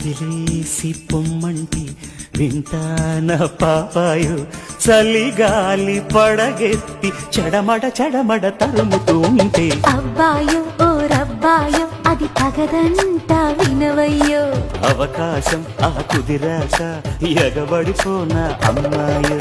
వదిలేసి పొమ్మంటి వింటాన పాపాయు చలిగాలి పడగెత్తి చెడమడ చెడమడ తరుముతూ ఉంటే అబ్బాయో ఓ రబ్బాయో అది తగదంట వినవయ్యో అవకాశం ఆ కుదిరాక ఎగబడిపోన అమ్మాయో